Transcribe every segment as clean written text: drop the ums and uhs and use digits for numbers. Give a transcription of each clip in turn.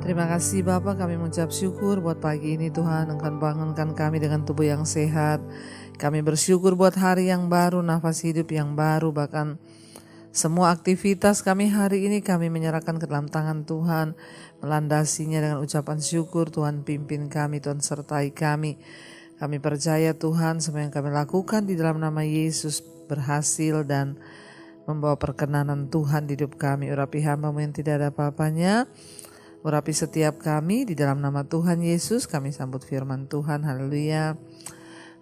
Terima kasih Bapa, kami mengucap syukur buat pagi ini Tuhan, Engkau bangunkan kami dengan tubuh yang sehat. Kami bersyukur buat hari yang baru, nafas hidup yang baru, bahkan semua aktivitas kami hari ini kami menyerahkan ke dalam tangan Tuhan. Melandasinya dengan ucapan syukur, Tuhan pimpin kami, Tuhan sertai kami. Kami percaya Tuhan semua yang kami lakukan di dalam nama Yesus berhasil dan membawa perkenanan Tuhan di hidup kami. Urapi hamba-Mu yang tidak ada apa-apanya. Urapi setiap kami di dalam nama Tuhan Yesus, kami sambut firman Tuhan. Haleluya.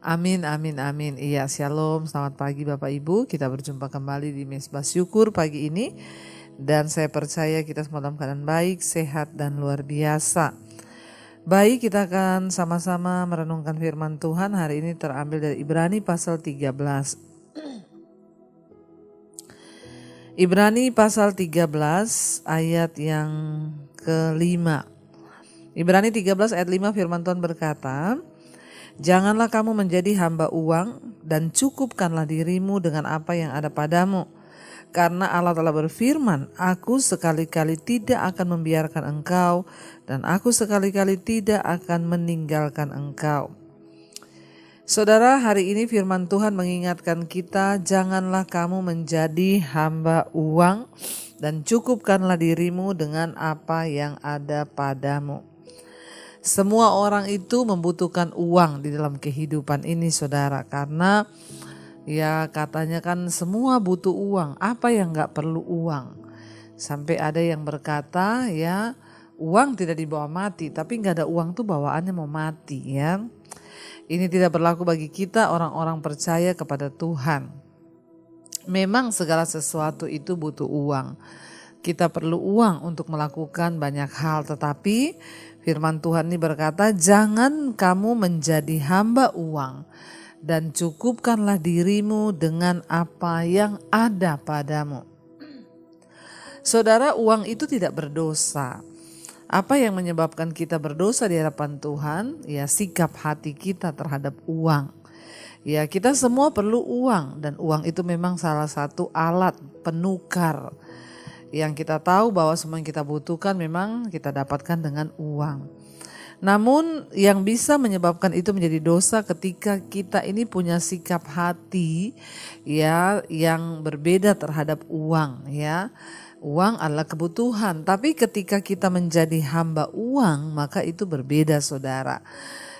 Amin, amin, amin. Iya, shalom. Selamat pagi Bapak Ibu. Kita berjumpa kembali di Mesbah Syukur pagi ini. Dan saya percaya kita semua dalam keadaan baik, sehat, dan luar biasa. Baik, kita akan sama-sama merenungkan firman Tuhan. Hari ini terambil dari Ibrani pasal 13. Ibrani pasal 13 ayat yang kelima. Ibrani 13 ayat 5 firman Tuhan berkata, "Janganlah kamu menjadi hamba uang dan cukupkanlah dirimu dengan apa yang ada padamu. Karena Allah telah berfirman, aku sekali-kali tidak akan membiarkan engkau dan aku sekali-kali tidak akan meninggalkan engkau." Saudara, hari ini firman Tuhan mengingatkan kita, janganlah kamu menjadi hamba uang dan cukupkanlah dirimu dengan apa yang ada padamu. Semua orang itu membutuhkan uang di dalam kehidupan ini, saudara, karena ya katanya kan semua butuh uang. Apa yang gak perlu uang? Sampai ada yang berkata ya uang tidak dibawa mati, tapi gak ada uang tuh bawaannya mau mati ya. Ini tidak berlaku bagi kita orang-orang percaya kepada Tuhan. Memang segala sesuatu itu butuh uang. Kita perlu uang untuk melakukan banyak hal, tetapi firman Tuhan ini berkata, jangan kamu menjadi hamba uang dan cukupkanlah dirimu dengan apa yang ada padamu. Saudara, uang itu tidak berdosa. Apa yang menyebabkan kita berdosa di hadapan Tuhan? Ya, sikap hati kita terhadap uang. Ya, kita semua perlu uang dan uang itu memang salah satu alat penukar yang kita tahu bahwa semua yang kita butuhkan memang kita dapatkan dengan uang. Namun yang bisa menyebabkan itu menjadi dosa ketika kita ini punya sikap hati ya yang berbeda terhadap uang ya. Uang adalah kebutuhan, tapi ketika kita menjadi hamba uang, maka itu berbeda, saudara.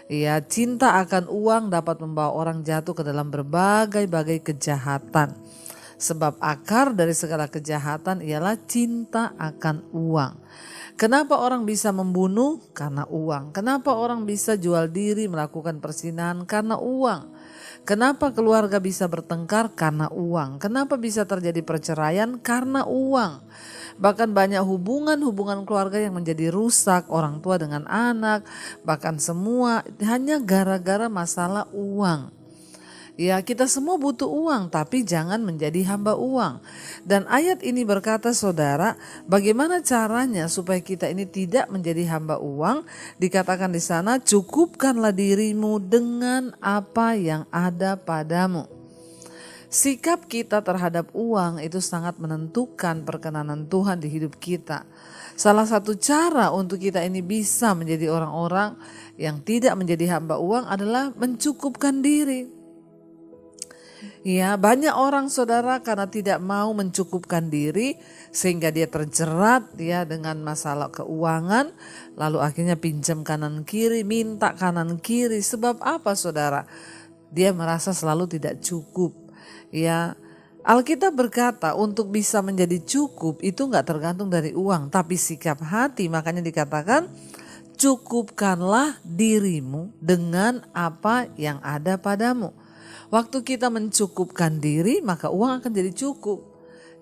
Ya, cinta akan uang dapat membawa orang jatuh ke dalam berbagai-bagai kejahatan. Sebab akar dari segala kejahatan ialah cinta akan uang. Kenapa orang bisa membunuh? Karena uang. Kenapa orang bisa jual diri melakukan perzinahan? Karena uang. Kenapa keluarga bisa bertengkar? Karena uang. Kenapa bisa terjadi perceraian? Karena uang. Bahkan banyak hubungan keluarga yang menjadi rusak, orang tua dengan anak, bahkan semua hanya gara-gara masalah uang. Ya, kita semua butuh uang, tapi jangan menjadi hamba uang. Dan ayat ini berkata, saudara, bagaimana caranya supaya kita ini tidak menjadi hamba uang? Dikatakan di sana, cukupkanlah dirimu dengan apa yang ada padamu. Sikap kita terhadap uang itu sangat menentukan perkenanan Tuhan di hidup kita. Salah satu cara untuk kita ini bisa menjadi orang-orang yang tidak menjadi hamba uang adalah mencukupkan diri. Ya, banyak orang, saudara, karena tidak mau mencukupkan diri sehingga dia terjerat ya dengan masalah keuangan, lalu akhirnya pinjam kanan kiri, minta kanan kiri. Sebab apa, saudara? Dia merasa selalu tidak cukup. Ya, Alkitab berkata untuk bisa menjadi cukup itu enggak tergantung dari uang, tapi sikap hati. Makanya dikatakan cukupkanlah dirimu dengan apa yang ada padamu. Waktu kita mencukupkan diri, maka uang akan jadi cukup.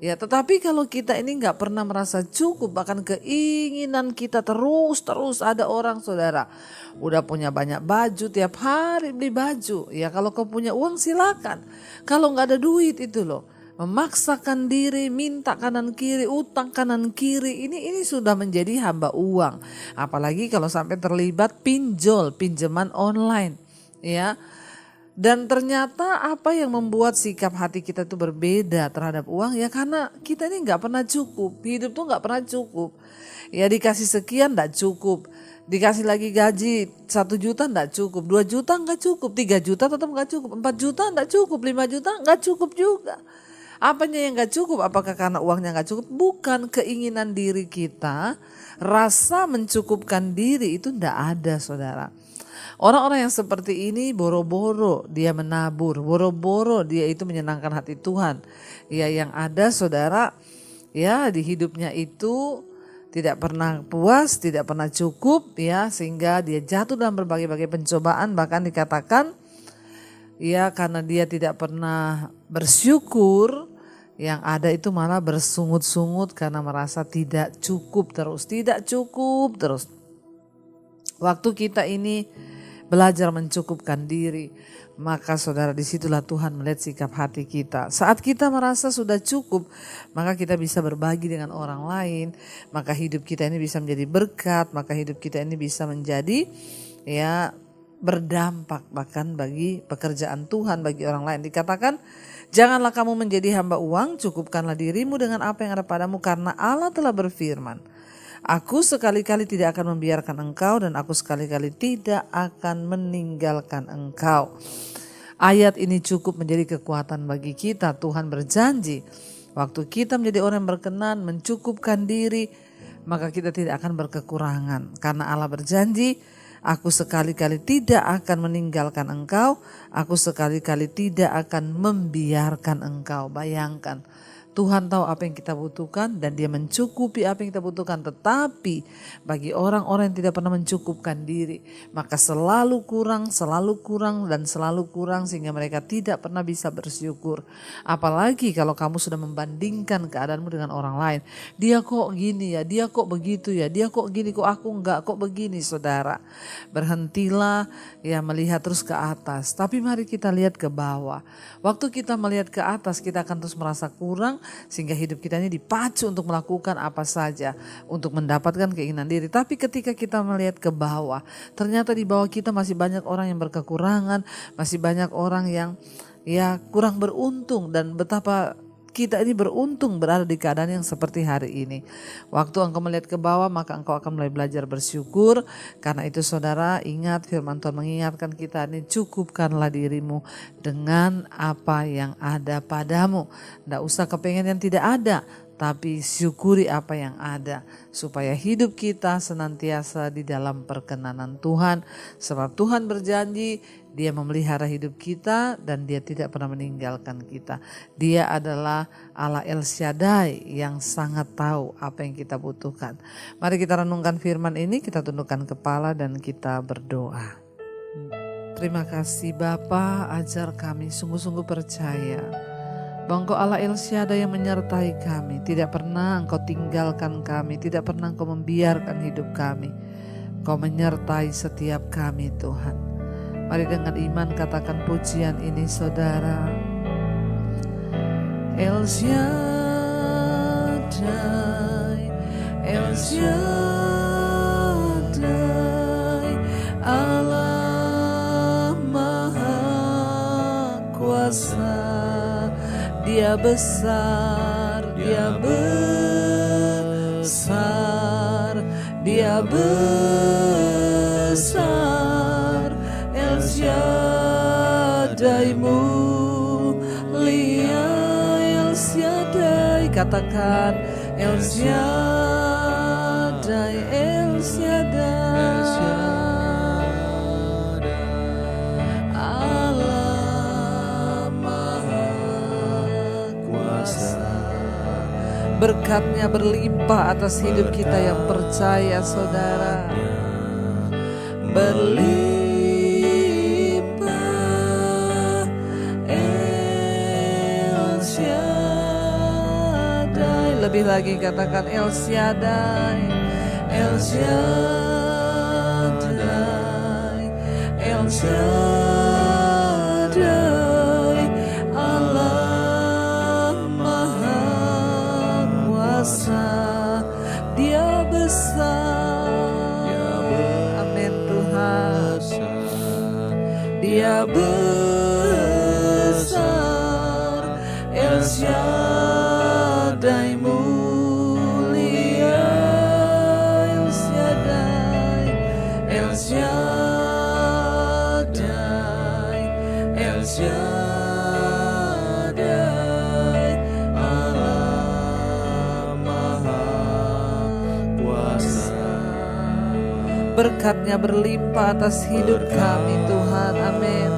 Ya, tetapi kalau kita ini nggak pernah merasa cukup, bahkan keinginan kita terus ada orang, saudara, udah punya banyak baju, tiap hari beli baju. Ya, kalau kau punya uang silakan. Kalau nggak ada duit itu loh, memaksakan diri, minta kanan kiri, utang kanan kiri, ini sudah menjadi hamba uang. Apalagi kalau sampai terlibat pinjaman online, ya. Dan ternyata apa yang membuat sikap hati kita itu berbeda terhadap uang, ya karena kita ini nggak pernah cukup, hidup tuh nggak pernah cukup. Ya dikasih sekian nggak cukup, dikasih lagi gaji 1 juta nggak cukup, 2 juta nggak cukup, 3 juta tetap nggak cukup, 4 juta nggak cukup, 5 juta nggak cukup juga. Apanya yang nggak cukup? Apakah karena uangnya nggak cukup? Bukan, keinginan diri kita, rasa mencukupkan diri itu nggak ada, saudara. Orang-orang yang seperti ini boro-boro dia menabur, boro-boro dia itu menyenangkan hati Tuhan. Ya yang ada, saudara, ya di hidupnya itu tidak pernah puas, tidak pernah cukup, ya sehingga dia jatuh dalam berbagai-bagai pencobaan. Bahkan dikatakan ya karena dia tidak pernah bersyukur, yang ada itu malah bersungut-sungut karena merasa tidak cukup terus, tidak cukup terus. Waktu kita ini belajar mencukupkan diri, maka saudara disitulah Tuhan melihat sikap hati kita. Saat kita merasa sudah cukup, maka kita bisa berbagi dengan orang lain, maka hidup kita ini bisa menjadi berkat, maka hidup kita ini bisa menjadi ya berdampak bahkan bagi pekerjaan Tuhan, bagi orang lain. Dikatakan, janganlah kamu menjadi hamba uang, cukupkanlah dirimu dengan apa yang ada padamu, karena Allah telah berfirman, aku sekali-kali tidak akan membiarkan engkau dan aku sekali-kali tidak akan meninggalkan engkau. Ayat ini cukup menjadi kekuatan bagi kita. Tuhan berjanji, waktu kita menjadi orang yang berkenan, mencukupkan diri, maka kita tidak akan berkekurangan. Karena Allah berjanji, aku sekali-kali tidak akan meninggalkan engkau, aku sekali-kali tidak akan membiarkan engkau. Bayangkan, Tuhan tahu apa yang kita butuhkan dan dia mencukupi apa yang kita butuhkan. Tetapi bagi orang-orang yang tidak pernah mencukupkan diri, maka selalu kurang dan selalu kurang sehingga mereka tidak pernah bisa bersyukur. Apalagi kalau kamu sudah membandingkan keadaanmu dengan orang lain. Dia kok gini ya, dia kok begitu ya, dia kok gini, kok aku enggak, kok begini. Saudara, berhentilah ya melihat terus ke atas. Tapi mari kita lihat ke bawah. Waktu kita melihat ke atas, kita akan terus merasa kurang, sehingga hidup kita ini dipacu untuk melakukan apa saja untuk mendapatkan keinginan diri. Tapi ketika kita melihat ke bawah, ternyata di bawah kita masih banyak orang yang berkekurangan, masih banyak orang yang ya kurang beruntung, dan betapa kita ini beruntung berada di keadaan yang seperti hari ini. Waktu engkau melihat ke bawah, maka engkau akan mulai belajar bersyukur. Karena itu saudara, ingat firman Tuhan mengingatkan kita ini, cukupkanlah dirimu dengan apa yang ada padamu. Tidak usah kepengen yang tidak ada, tapi syukuri apa yang ada, supaya hidup kita senantiasa di dalam perkenanan Tuhan. Sebab Tuhan berjanji, dia memelihara hidup kita dan dia tidak pernah meninggalkan kita. Dia adalah Allah El Shaddai yang sangat tahu apa yang kita butuhkan. Mari kita renungkan firman ini, kita tundukkan kepala dan kita berdoa. Terima kasih Bapa, ajar kami sungguh-sungguh percaya bahwa Engkau Allah El Shaddai yang menyertai kami. Tidak pernah Engkau tinggalkan kami, tidak pernah Engkau membiarkan hidup kami. Engkau menyertai setiap kami Tuhan. Mari dengan iman katakan pujian ini saudara. El Shaddai, El Shaddai, Allah Maha Kuasa. Dia besar, dia besar, dia besar. El Shaddai mulia, El Shaddai, katakan El Shaddai, El Shaddai, Allah Maha Kuasa. Berkatnya berlimpah atas hidup kita yang percaya saudara. Berlimpah lebih lagi katakan El Shaddai, El Shaddai, El Shaddai, Allah Maha Kuasa. Dia besar, amin Tuhan. Dia besar, El Shaddai, El Shaddai, Allah Maha Kuasa. Berkat-Nya berlimpah atas hidup kami Tuhan, amin.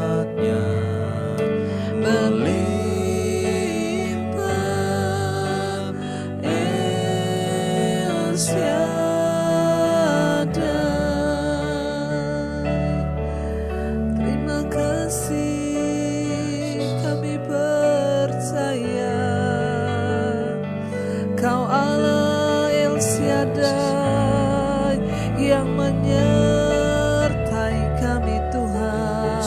Berlimpah El Shaddai. Terima kasih, kami percaya Kau Allah El Shaddai yang menyertai kami Tuhan.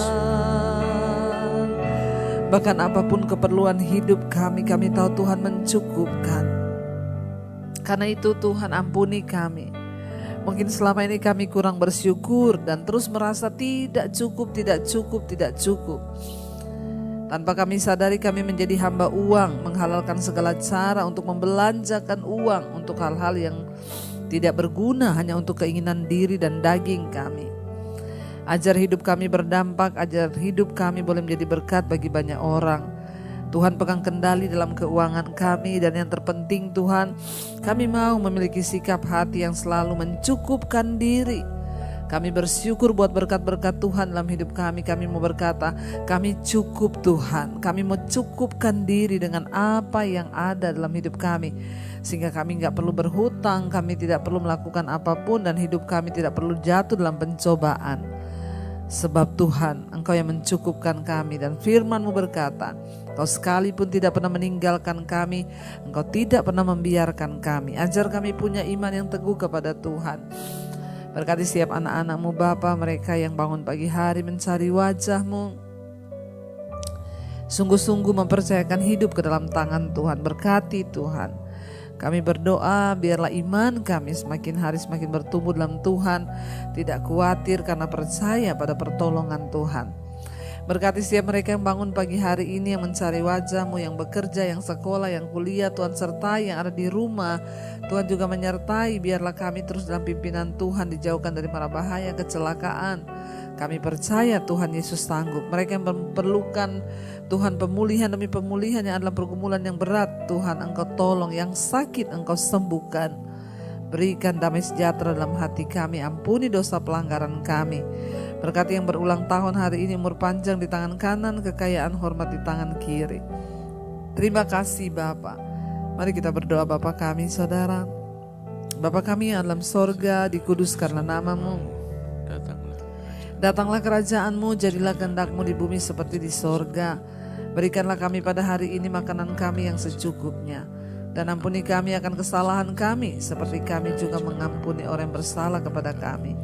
Bahkan apapun keperluan hidup kami tahu Tuhan mencukupkan. Karena itu Tuhan ampuni kami. Mungkin selama ini kami kurang bersyukur dan terus merasa tidak cukup. Tanpa kami sadari kami menjadi hamba uang, menghalalkan segala cara untuk membelanjakan uang untuk hal-hal yang tidak berguna hanya untuk keinginan diri dan daging kami. Ajar hidup kami berdampak, ajar hidup kami boleh menjadi berkat bagi banyak orang. Tuhan pegang kendali dalam keuangan kami, dan yang terpenting Tuhan, kami mau memiliki sikap hati yang selalu mencukupkan diri. Kami bersyukur buat berkat-berkat Tuhan dalam hidup kami. Kami mau berkata, kami cukup Tuhan. Kami mau cukupkan diri dengan apa yang ada dalam hidup kami. Sehingga kami gak perlu berhutang, kami tidak perlu melakukan apapun, dan hidup kami tidak perlu jatuh dalam pencobaan. Sebab Tuhan, Engkau yang mencukupkan kami, dan firman-Mu berkata, Engkau sekalipun tidak pernah meninggalkan kami, Engkau tidak pernah membiarkan kami. Ajar kami punya iman yang teguh kepada Tuhan. Berkati setiap anak-anak-Mu Bapa, mereka yang bangun pagi hari mencari wajah-Mu, sungguh-sungguh mempercayakan hidup ke dalam tangan Tuhan. Berkati Tuhan. Kami berdoa biarlah iman kami semakin hari semakin bertumbuh dalam Tuhan, tidak khawatir karena percaya pada pertolongan Tuhan. Berkati setiap mereka yang bangun pagi hari ini, yang mencari wajah-Mu, yang bekerja, yang sekolah, yang kuliah, Tuhan sertai, yang ada di rumah, Tuhan juga menyertai. Biarlah kami terus dalam pimpinan Tuhan, dijauhkan dari mara bahaya, kecelakaan. Kami percaya Tuhan Yesus sanggup. Mereka yang memerlukan Tuhan pemulihan demi pemulihan yang adalah pergumulan yang berat, Tuhan Engkau tolong. Yang sakit Engkau sembuhkan. Berikan damai sejahtera dalam hati kami. Ampuni dosa pelanggaran kami. Berkati yang berulang tahun hari ini, umur panjang di tangan kanan, kekayaan hormat di tangan kiri. Terima kasih Bapa. Mari kita berdoa. Bapa kami, Saudara. Bapa kami yang dalam sorga, dikuduskanlah nama-Mu. Datanglah kerajaan-Mu, jadilah kehendak-Mu di bumi seperti di sorga. Berikanlah kami pada hari ini makanan kami yang secukupnya. Dan ampuni kami akan kesalahan kami, seperti kami juga mengampuni orang yang bersalah kepada kami.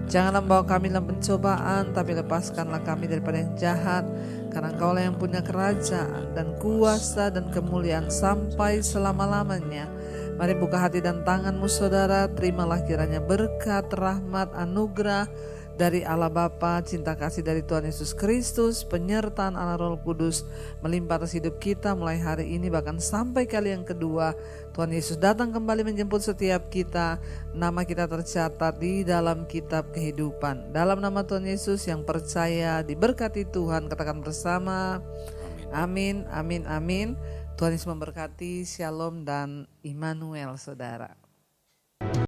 Janganlah membawa kami dalam pencobaan, tapi lepaskanlah kami daripada yang jahat. Karena Engkaulah yang punya kerajaan dan kuasa dan kemuliaan sampai selama-lamanya. Mari buka hati dan tangan-Mu Saudara, terimalah kiranya berkat, rahmat, anugerah dari Allah Bapa, cinta kasih dari Tuhan Yesus Kristus, penyertaan Allah Roh Kudus melimpah atas hidup kita mulai hari ini bahkan sampai kali yang kedua. Tuhan Yesus datang kembali menjemput setiap kita. Nama kita tercatat di dalam kitab kehidupan. Dalam nama Tuhan Yesus yang percaya diberkati Tuhan, katakan bersama amin, amin, amin. Tuhan Yesus memberkati. Shalom dan Immanuel Saudara.